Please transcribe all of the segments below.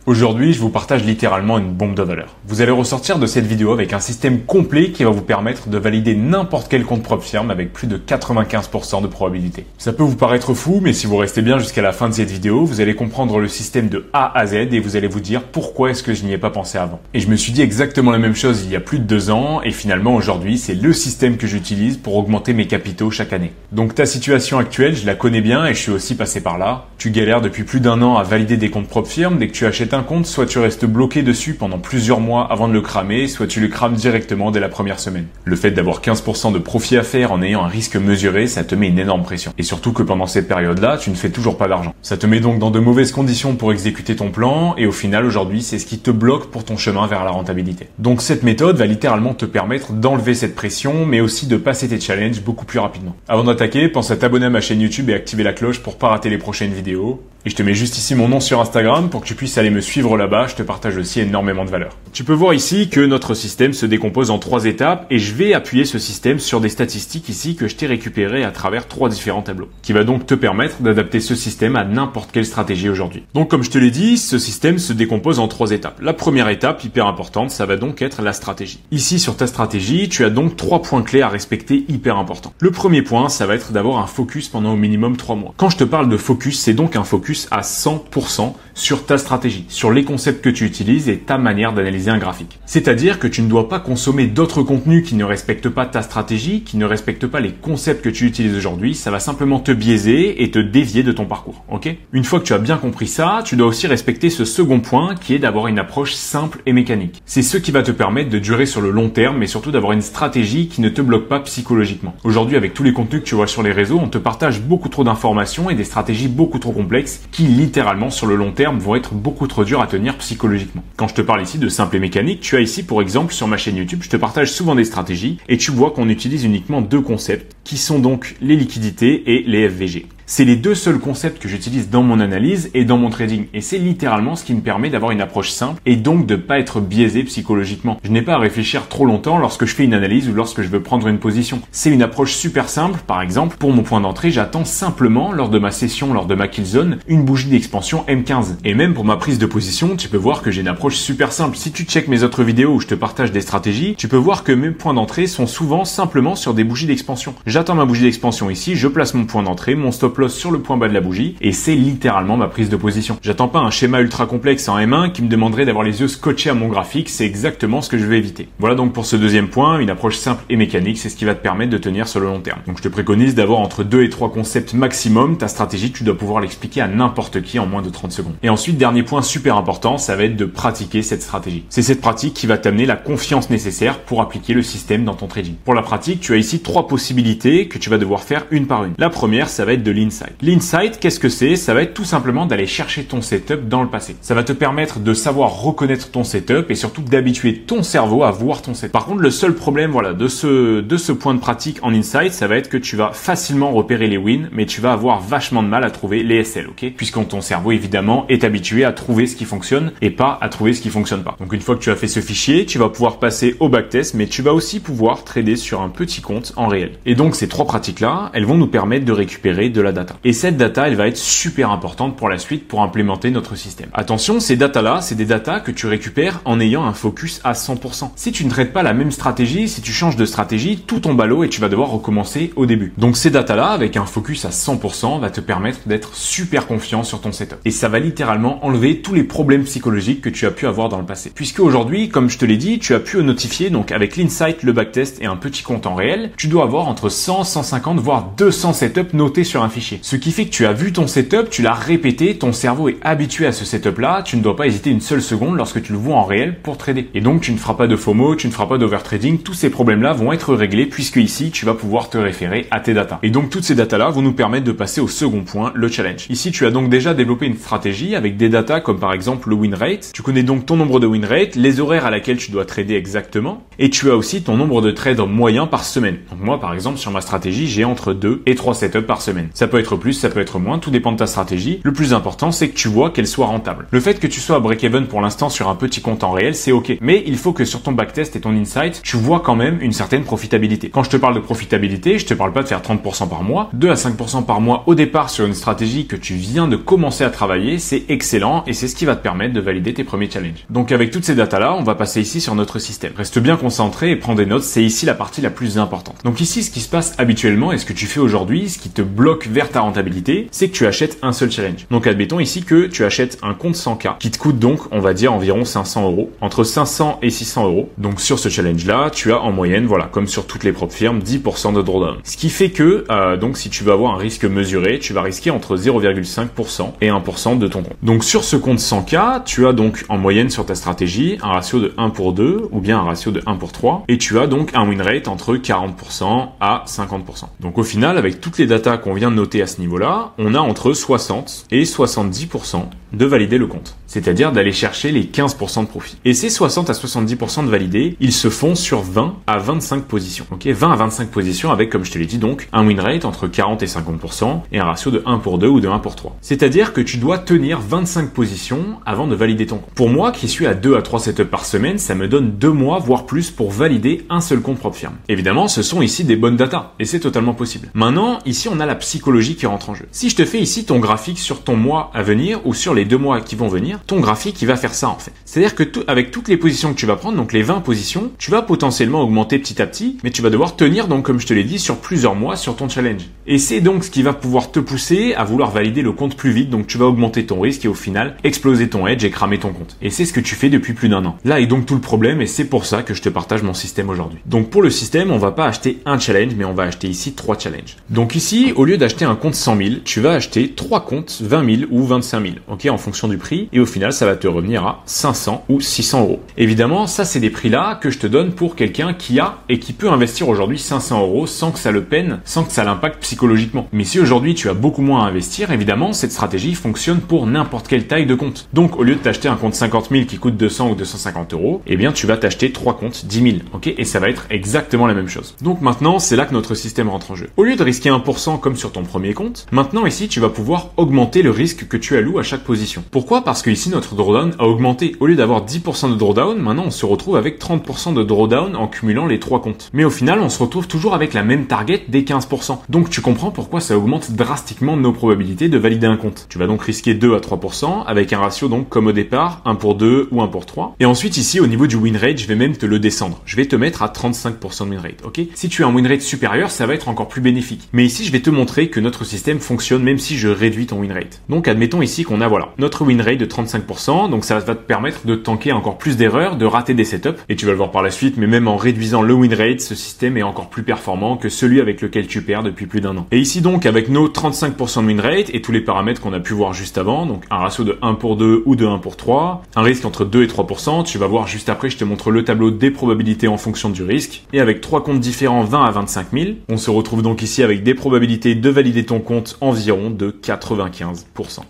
Aujourd'hui, je vous partage littéralement une bombe de valeur. Vous allez ressortir de cette vidéo avec un système complet qui va vous permettre de valider n'importe quel compte propre firme avec plus de 95% de probabilité. Ça peut vous paraître fou, mais si vous restez bien jusqu'à la fin de cette vidéo, vous allez comprendre le système de A à Z et vous allez vous dire pourquoi est-ce que je n'y ai pas pensé avant. Et je me suis dit exactement la même chose il y a plus de 2 ans et finalement aujourd'hui, c'est le système que j'utilise pour augmenter mes capitaux chaque année. Donc ta situation actuelle, je la connais bien et je suis aussi passé par là. Tu galères depuis plus d'1 an à valider des comptes propre firme. Dès que tu achètes un compte, soit tu restes bloqué dessus pendant plusieurs mois avant de le cramer, soit tu le crames directement dès la première semaine. Le fait d'avoir 15% de profit à faire en ayant un risque mesuré, ça te met une énorme pression. Et surtout que pendant cette période-là, tu ne fais toujours pas d'argent. Ça te met donc dans de mauvaises conditions pour exécuter ton plan et au final aujourd'hui, c'est ce qui te bloque pour ton chemin vers la rentabilité. Donc cette méthode va littéralement te permettre d'enlever cette pression, mais aussi de passer tes challenges beaucoup plus rapidement. Avant d'attaquer, pense à t'abonner à ma chaîne YouTube et activer la cloche pour pas rater les prochaines vidéos. Et je te mets juste ici mon nom sur Instagram pour que tu puisses aller me suivre là-bas, je te partage aussi énormément de valeur. Tu peux voir ici que notre système se décompose en 3 étapes et je vais appuyer ce système sur des statistiques ici que je t'ai récupérées à travers 3 différents tableaux, qui va donc te permettre d'adapter ce système à n'importe quelle stratégie aujourd'hui. Donc comme je te l'ai dit, ce système se décompose en 3 étapes. La première étape, hyper importante, ça va donc être la stratégie. Ici sur ta stratégie, tu as donc 3 points clés à respecter hyper importants. Le premier point, ça va être d'avoir un focus pendant au minimum 3 mois. Quand je te parle de focus, c'est donc un focus à 100% sur ta stratégie, sur les concepts que tu utilises et ta manière d'analyser un graphique. C'est-à-dire que tu ne dois pas consommer d'autres contenus qui ne respectent pas ta stratégie, qui ne respectent pas les concepts que tu utilises aujourd'hui. Ça va simplement te biaiser et te dévier de ton parcours, ok? Une fois que tu as bien compris ça, tu dois aussi respecter ce second point qui est d'avoir une approche simple et mécanique. C'est ce qui va te permettre de durer sur le long terme, mais surtout d'avoir une stratégie qui ne te bloque pas psychologiquement. Aujourd'hui, avec tous les contenus que tu vois sur les réseaux, on te partage beaucoup trop d'informations et des stratégies beaucoup trop complexes qui littéralement sur le long terme vont être beaucoup trop durs à tenir psychologiquement. Quand je te parle ici de simple et mécanique, tu as ici pour exemple sur ma chaîne YouTube, je te partage souvent des stratégies et tu vois qu'on utilise uniquement 2 concepts qui sont donc les liquidités et les FVG. C'est les 2 seuls concepts que j'utilise dans mon analyse et dans mon trading. Et c'est littéralement ce qui me permet d'avoir une approche simple et donc de pas être biaisé psychologiquement. Je n'ai pas à réfléchir trop longtemps lorsque je fais une analyse ou lorsque je veux prendre une position. C'est une approche super simple. Par exemple, pour mon point d'entrée, j'attends simplement lors de ma session, lors de ma kill zone, une bougie d'expansion M15. Et même pour ma prise de position, tu peux voir que j'ai une approche super simple. Si tu checkes mes autres vidéos où je te partage des stratégies, tu peux voir que mes points d'entrée sont souvent simplement sur des bougies d'expansion. J'attends ma bougie d'expansion ici, je place mon point d'entrée, mon stop loss sur le point bas de la bougie et c'est littéralement ma prise de position. J'attends pas un schéma ultra complexe en M1 qui me demanderait d'avoir les yeux scotchés à mon graphique, c'est exactement ce que je vais éviter. Voilà donc pour ce deuxième point, une approche simple et mécanique, c'est ce qui va te permettre de tenir sur le long terme. Donc je te préconise d'avoir entre 2 et 3 concepts maximum, ta stratégie tu dois pouvoir l'expliquer à n'importe qui en moins de 30 secondes. Et ensuite, dernier point super important, ça va être de pratiquer cette stratégie. C'est cette pratique qui va t'amener la confiance nécessaire pour appliquer le système dans ton trading. Pour la pratique, tu as ici 3 possibilités que tu vas devoir faire une par une. La première, ça va être de l'insight. L'insight, qu'est-ce que c'est? Ça va être tout simplement d'aller chercher ton setup dans le passé. Ça va te permettre de savoir reconnaître ton setup et surtout d'habituer ton cerveau à voir ton setup. Par contre, le seul problème, voilà, de ce point de pratique en insight, ça va être que tu vas facilement repérer les wins, mais tu vas avoir vachement de mal à trouver les SL, ok? Puisque ton cerveau, évidemment, est habitué à trouver ce qui fonctionne et pas à trouver ce qui fonctionne pas. Donc, une fois que tu as fait ce fichier, tu vas pouvoir passer au backtest, mais tu vas aussi pouvoir trader sur un petit compte en réel. Et donc, ces 3 pratiques-là, elles vont nous permettre de récupérer de la data. Et cette data, elle va être super importante pour la suite pour implémenter notre système. Attention, ces datas-là, c'est des datas que tu récupères en ayant un focus à 100%. Si tu ne traites pas la même stratégie, si tu changes de stratégie, tout tombe à l'eau et tu vas devoir recommencer au début. Donc ces datas-là, avec un focus à 100%, va te permettre d'être super confiant sur ton setup. Et ça va littéralement enlever tous les problèmes psychologiques que tu as pu avoir dans le passé. Puisque aujourd'hui, comme je te l'ai dit, tu as pu notifier, donc avec l'insight, le backtest et un petit compte en réel, tu dois avoir entre 100, 150, voire 200 setups notés sur un fichier. Ce qui fait que tu as vu ton setup, tu l'as répété, ton cerveau est habitué à ce setup-là, tu ne dois pas hésiter une seule seconde lorsque tu le vois en réel pour trader. Et donc, tu ne feras pas de FOMO, tu ne feras pas d'overtrading, tous ces problèmes-là vont être réglés puisque ici, tu vas pouvoir te référer à tes datas. Et donc, toutes ces datas-là vont nous permettre de passer au second point, le challenge. Ici, tu as donc déjà développé une stratégie avec des datas comme par exemple le win rate. Tu connais donc ton nombre de win rate, les horaires à laquelle tu dois trader exactement, et tu as aussi ton nombre de trades moyen par semaine. Donc moi, par exemple, sur ma stratégie, j'ai entre 2 et 3 setups par semaine. Ça peut peut être plus, ça peut être moins, tout dépend de ta stratégie. Le plus important, c'est que tu vois qu'elle soit rentable. Le fait que tu sois à break-even pour l'instant sur un petit compte en réel, c'est ok. Mais il faut que sur ton backtest et ton insight, tu vois quand même une certaine profitabilité. Quand je te parle de profitabilité, je te parle pas de faire 30% par mois, 2 à 5% par mois au départ sur une stratégie que tu viens de commencer à travailler, c'est excellent et c'est ce qui va te permettre de valider tes premiers challenges. Donc avec toutes ces datas-là, on va passer ici sur notre système. Reste bien concentré et prends des notes, c'est ici la partie la plus importante. Donc ici, ce qui se passe habituellement et ce que tu fais aujourd'hui, ce qui te bloque vers ta rentabilité, c'est que tu achètes un seul challenge. Donc admettons ici que tu achètes un compte 100K qui te coûte donc, on va dire, environ 500 €, entre 500 et 600 €. Donc sur ce challenge-là, tu as en moyenne, voilà, comme sur toutes les propres firmes, 10% de drawdown. Ce qui fait que, donc si tu veux avoir un risque mesuré, tu vas risquer entre 0,5% et 1% de ton compte. Donc sur ce compte 100K, tu as donc en moyenne sur ta stratégie un ratio de 1 pour 2 ou bien un ratio de 1 pour 3 et tu as donc un win rate entre 40% à 50%. Donc au final, avec toutes les datas qu'on vient de noter à ce niveau-là, on a entre 60 et 70% de valider le compte. C'est-à-dire d'aller chercher les 15% de profit. Et ces 60 à 70% de validés, ils se font sur 20 à 25 positions. Ok, 20 à 25 positions avec, comme je te l'ai dit, donc un win rate entre 40 et 50% et un ratio de 1 pour 2 ou de 1 pour 3. C'est-à-dire que tu dois tenir 25 positions avant de valider ton compte. Pour moi, qui suis à 2 à 3 setups par semaine, ça me donne 2 mois, voire plus, pour valider un seul compte propre firme. Évidemment, ce sont ici des bonnes datas et c'est totalement possible. Maintenant, ici, on a la psychologie qui rentre en jeu. Si je te fais ici ton graphique sur ton mois à venir ou sur les 2 mois qui vont venir, ton graphique, il va faire ça en fait. C'est-à-dire que avec toutes les positions que tu vas prendre, donc les 20 positions, tu vas potentiellement augmenter petit à petit, mais tu vas devoir tenir, donc comme je te l'ai dit, sur plusieurs mois sur ton challenge. Et c'est donc ce qui va pouvoir te pousser à vouloir valider le compte plus vite, donc tu vas augmenter ton risque et au final, exploser ton edge et cramer ton compte. Et c'est ce que tu fais depuis plus d'un an. Là est donc tout le problème et c'est pour ça que je te partage mon système aujourd'hui. Donc pour le système, on va pas acheter un challenge, mais on va acheter ici 3 challenges. Donc ici, au lieu d'acheter un compte 100 000, tu vas acheter 3 comptes 20 000 ou 25 000, ok, en fonction du prix, et au final, ça va te revenir à 500 ou 600 €. Évidemment, ça c'est des prix-là que je te donne pour quelqu'un qui a et qui peut investir aujourd'hui 500 € sans que ça le peine, sans que ça l'impacte psychologiquement. Mais si aujourd'hui tu as beaucoup moins à investir, évidemment, cette stratégie fonctionne pour n'importe quelle taille de compte. Donc au lieu de t'acheter un compte 50 000 qui coûte 200 ou 250 €, eh bien tu vas t'acheter 3 comptes 10 000, ok, et ça va être exactement la même chose. Donc maintenant, c'est là que notre système rentre en jeu. Au lieu de risquer 1% comme sur ton premier compte, maintenant ici tu vas pouvoir augmenter le risque que tu alloues à chaque position. Pourquoi? Parce que ici notre drawdown a augmenté. Au lieu d'avoir 10% de drawdown, maintenant on se retrouve avec 30% de drawdown en cumulant les 3 comptes. Mais au final, on se retrouve toujours avec la même target des 15%. Donc tu comprends pourquoi ça augmente drastiquement nos probabilités de valider un compte. Tu vas donc risquer 2 à 3% avec un ratio donc comme au départ, 1 pour 2 ou 1 pour 3. Et ensuite ici au niveau du win rate, je vais même te le descendre. Je vais te mettre à 35% de win rate, ok? Si tu as un win rate supérieur, ça va être encore plus bénéfique. Mais ici, je vais te montrer que notre système fonctionne même si je réduis ton win rate. Donc admettons ici qu'on a voilà, notre win rate de 35%, donc ça va te permettre de tanker encore plus d'erreurs, de rater des setups, et tu vas le voir par la suite, mais même en réduisant le win rate, ce système est encore plus performant que celui avec lequel tu perds depuis plus d'un an. Et ici donc, avec nos 35% de win rate et tous les paramètres qu'on a pu voir juste avant, donc un ratio de 1 pour 2 ou de 1 pour 3, un risque entre 2 et 3%, tu vas voir juste après, je te montre le tableau des probabilités en fonction du risque, et avec 3 comptes différents 20 à 25 000, on se retrouve donc ici avec des probabilités de valider ton compte environ de 95%.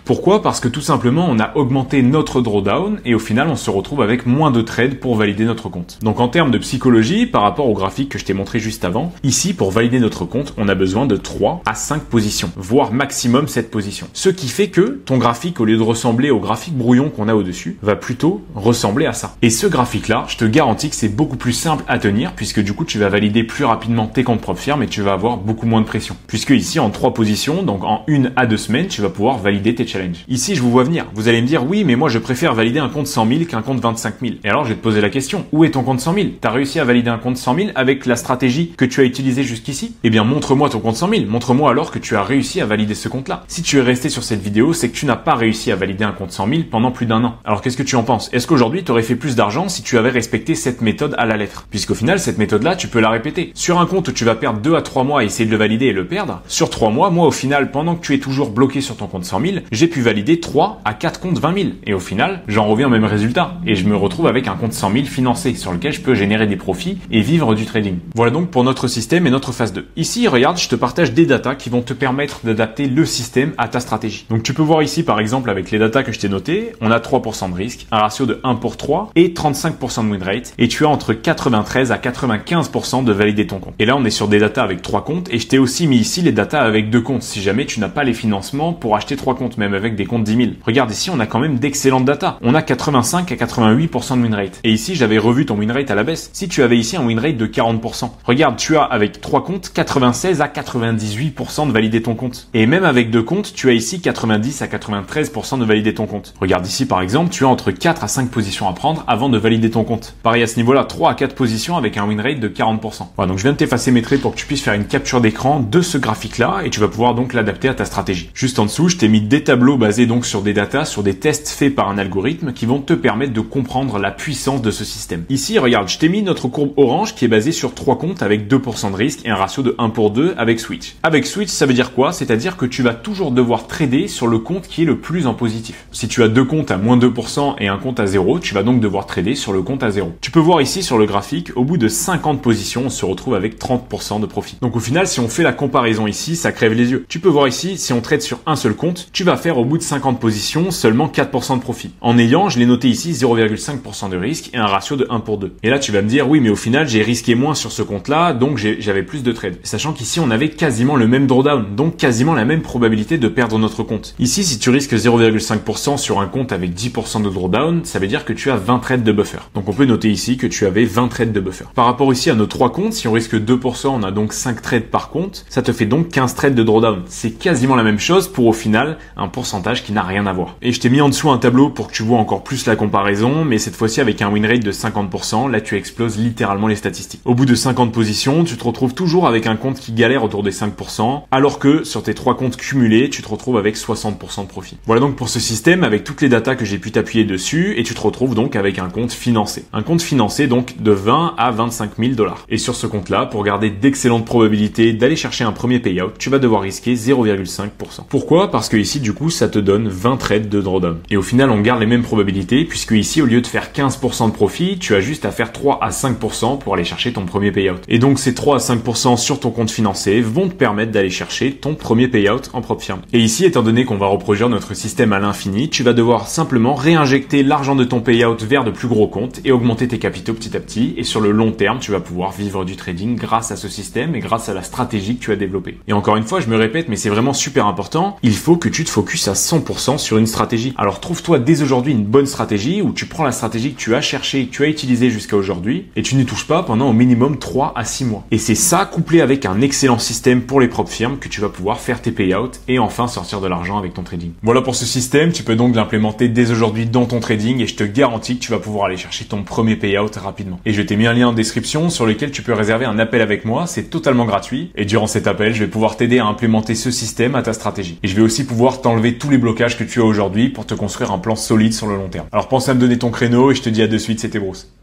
Pourquoi? Parce que tout simplement, on a augmenté notre drawdown et au final, on se retrouve avec moins de trades pour valider notre compte. Donc en termes de psychologie, par rapport au graphique que je t'ai montré juste avant, ici, pour valider notre compte, on a besoin de 3 à 5 positions, voire maximum 7 positions. Ce qui fait que ton graphique, au lieu de ressembler au graphique brouillon qu'on a au-dessus, va plutôt ressembler à ça. Et ce graphique-là, je te garantis que c'est beaucoup plus simple à tenir puisque du coup, tu vas valider plus rapidement tes comptes propres firmes et tu vas avoir beaucoup moins de pression. Puisque ici, en 3 positions, donc en 1 à 2 semaines, tu vas pouvoir valider tes challenges. Ici, je vous vois venir. Vous allez me dire, oui, mais moi, je préfère valider un compte 100 000 qu'un compte 25 000. Et alors, je vais te poser la question, où est ton compte 100 000? T'as réussi à valider un compte 100 000 avec la stratégie que tu as utilisée jusqu'ici? Eh bien, montre-moi ton compte 100 000. Montre-moi alors que tu as réussi à valider ce compte-là. Si tu es resté sur cette vidéo, c'est que tu n'as pas réussi à valider un compte 100 000 pendant plus d'un an. Alors, qu'est-ce que tu en penses? Est-ce qu'aujourd'hui, tu aurais fait plus d'argent si tu avais respecté cette méthode à la lettre? Puisqu'au final, cette méthode-là, tu peux la répéter. Sur un compte où tu vas perdre 2 à 3 mois à essayer de le valider et le perdre, sur 3 mois, moi, au final, pendant que tu es toujours bloqué sur ton compte 100 000, j'ai pu valider 3 à 4 comptes 20 000. Et au final, j'en reviens au même résultat. Et je me retrouve avec un compte 100 000 financé sur lequel je peux générer des profits et vivre du trading. Voilà donc pour notre système et notre phase 2. Ici, regarde, je te partage des datas qui vont te permettre d'adapter le système à ta stratégie. Donc tu peux voir ici, par exemple, avec les datas que je t'ai notées, on a 3% de risque, un ratio de 1 pour 3 et 35% de win rate. Et tu as entre 93 à 95% de valider ton compte. Et là, on est sur des datas avec 3 comptes et je t'ai aussi mis ici les datas avec avec 2 comptes si jamais tu n'as pas les financements pour acheter 3 comptes, même avec des comptes 10 000. Regarde ici, on a quand même d'excellentes data. On a 85 à 88% de win rate. Et ici, j'avais revu ton win rate à la baisse. Si tu avais ici un win rate de 40%, regarde, tu as avec 3 comptes 96 à 98% de valider ton compte. Et même avec 2 comptes, tu as ici 90 à 93% de valider ton compte. Regarde ici par exemple, tu as entre 4 à 5 positions à prendre avant de valider ton compte. Pareil à ce niveau-là, 3 à 4 positions avec un win rate de 40%. Voilà, donc je viens de t'effacer mes traits pour que tu puisses faire une capture d'écran de ce graphique-là et tu vas pouvoir donc l'adapter à ta stratégie. Juste en dessous, je t'ai mis des tableaux basés donc sur des datas, sur des tests faits par un algorithme qui vont te permettre de comprendre la puissance de ce système. Ici, regarde, je t'ai mis notre courbe orange qui est basée sur 3 comptes avec 2% de risque et un ratio de 1 pour 2 avec Switch. Avec Switch, ça veut dire quoi? C'est-à-dire que tu vas toujours devoir trader sur le compte qui est le plus en positif. Si tu as 2 comptes à moins 2% et un compte à 0, tu vas donc devoir trader sur le compte à 0. Tu peux voir ici sur le graphique, au bout de 50 positions, on se retrouve avec 30% de profit. Donc au final, si on fait la comparaison ici, ça crève les yeux. Tu peux voir ici, si on trade sur un seul compte, tu vas faire au bout de 50 positions seulement 4% de profit. En ayant, je l'ai noté ici, 0,5% de risque et un ratio de 1 pour 2. Et là, tu vas me dire, oui, mais au final, j'ai risqué moins sur ce compte-là, donc j'avais plus de trades. Sachant qu'ici, on avait quasiment le même drawdown, donc quasiment la même probabilité de perdre notre compte. Ici, si tu risques 0,5% sur un compte avec 10% de drawdown, ça veut dire que tu as 20 trades de buffer. Donc on peut noter ici que tu avais 20 trades de buffer. Par rapport ici à nos 3 comptes, si on risque 2%, on a donc 5 trades par compte, ça te fait donc 15 trades de drawdown. C'est quasiment la même chose pour au final un pourcentage qui n'a rien à voir. Et je t'ai mis en dessous un tableau pour que tu vois encore plus la comparaison, mais cette fois-ci avec un win rate de 50%, là tu exploses littéralement les statistiques. Au bout de 50 positions, tu te retrouves toujours avec un compte qui galère autour des 5%, alors que sur tes 3 comptes cumulés, tu te retrouves avec 60% de profit. Voilà donc pour ce système avec toutes les datas que j'ai pu t'appuyer dessus, et tu te retrouves donc avec un compte financé. Un compte financé donc de 20 à 25 000 $. Et sur ce compte-là, pour garder d'excellentes probabilités d'aller chercher un premier payout, tu vas devoir risquer 0,5%. Pourquoi? Parce que ici, du coup, ça te donne 20 trades de drawdown. Et au final, on garde les mêmes probabilités, puisque ici, au lieu de faire 15% de profit, tu as juste à faire 3 à 5% pour aller chercher ton premier payout. Et donc, ces 3 à 5% sur ton compte financé vont te permettre d'aller chercher ton premier payout en propre firme. Et ici, étant donné qu'on va reproduire notre système à l'infini, tu vas devoir simplement réinjecter l'argent de ton payout vers de plus gros comptes et augmenter tes capitaux petit à petit. Et sur le long terme, tu vas pouvoir vivre du trading grâce à ce système et grâce à la stratégie que tu as développée. Et encore une fois, je me répète, mais c'est vraiment super important, il faut que tu te focuses à 100% sur une stratégie. Alors trouve-toi dès aujourd'hui une bonne stratégie où tu prends la stratégie que tu as cherchée, que tu as utilisée jusqu'à aujourd'hui et tu n'y touches pas pendant au minimum 3 à 6 mois. Et c'est ça couplé avec un excellent système pour les propres firmes que tu vas pouvoir faire tes payouts et enfin sortir de l'argent avec ton trading. Voilà pour ce système, tu peux donc l'implémenter dès aujourd'hui dans ton trading et je te garantis que tu vas pouvoir aller chercher ton premier payout rapidement. Et je t'ai mis un lien en description sur lequel tu peux réserver un appel avec moi, c'est totalement gratuit et durant cet appel, je vais pouvoir t'aider à implémenter ce système à ta stratégie. Et je vais aussi pouvoir t'enlever tous les blocages que tu as aujourd'hui pour te construire un plan solide sur le long terme. Alors pense à me donner ton créneau et je te dis à de suite, c'était Bruce.